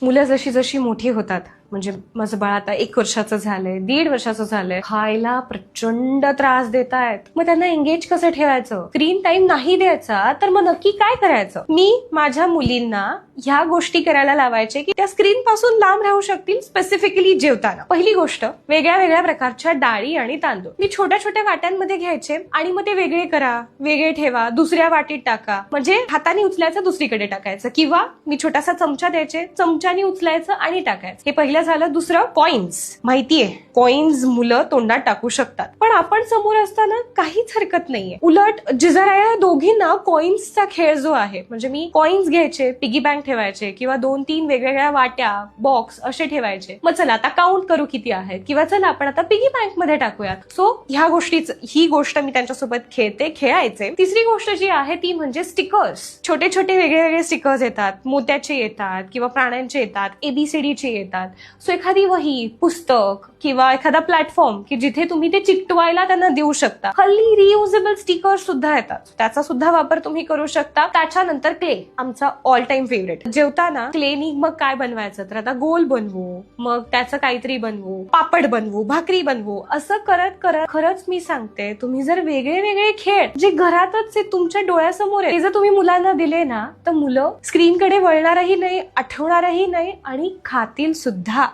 मुलं जशी जशी मोठी होतात, म्हणजे माझं बाळ आता 1 वर्षाचं झालंय, 1.5 वर्षाचं झालंय, खायला प्रचंड त्रास देत आहेत. मग त्यांना एंगेज कसं ठेवायचं? स्क्रीन टाइम नाही द्यायचा तर मग नक्की काय करायचं? मी माझ्या मुलींना ह्या गोष्टी करायला लावायचे की त्या स्क्रीन पासून लांब राहू शकतील, स्पेसिफिकली जेवताना. पहिली गोष्ट, वेगळ्या वेगळ्या प्रकारच्या डाळी आणि तांदूळ मी छोट्या छोट्या वाट्यांमध्ये घ्यायचे आणि मग ते वेगळे करा, वेगळे ठेवा, दुसऱ्या वाटीत टाका. म्हणजे हाताने उचलायचं दुसरीकडे टाकायचं, किंवा मी छोटासा चमचा द्यायचे, चमच्याने उचलायचं आणि टाकायचं. हे पहिलं झालं. दुसरं, कॉइन्स. माहितीये, कॉइन्स मुलं तोंडात टाकू शकतात, पण आपण समोर असताना काहीच हरकत नाहीये. उलट जिजरा या दोघींना कॉइन्सचा खेळ जो आहे, म्हणजे मी कॉइन्स घ्यायचे, पिगी बँक ठेवायचे, किंवा 2-3 वेगवेगळ्या वाट्या, बॉक्स असे ठेवायचे. मग चला आता काउंट करू किती आहेत, किंवा चला आपण आता पिगी बँक मध्ये टाकूयात. सो ह्या गोष्टीच, ही गोष्ट मी त्यांच्यासोबत खेळायचे. तिसरी गोष्ट जी आहे ती म्हणजे स्टिकर्स. छोटे छोटे वेगळे वेगळे स्टिकर्स येतात, मोत्याचे येतात किंवा प्राण्यांचे येतात, ABCDचे येतात. सो एखादी वही, पुस्तक किंवा एखादा प्लॅटफॉर्म की जिथे तुम्ही ते चिकटवायला त्यांना देऊ शकता. हल्ली रियुजेबल स्टिकर्स सुद्धा येतात, त्याचा सुद्धा वापर तुम्ही करू शकता. त्याच्यानंतर क्ले, आमचा ऑल टाइम फेवरेट. जेवताना क्लेनी मग काय बनवायचं, तर आता गोल बनवू, मग त्याचं काहीतरी बनवू, पापड बनवू, भाकरी बनवू. असं करत करत खरंच मी सांगते, तुम्ही जर वेगळे वेगळे खेळ जे घरातच तुमच्या डोळ्यासमोर आहे ते जर तुम्ही मुलांना दिले ना, तर मुलं स्क्रीनकडे वळणारही नाही, आठवणारही नाही आणि खातील सुद्धा.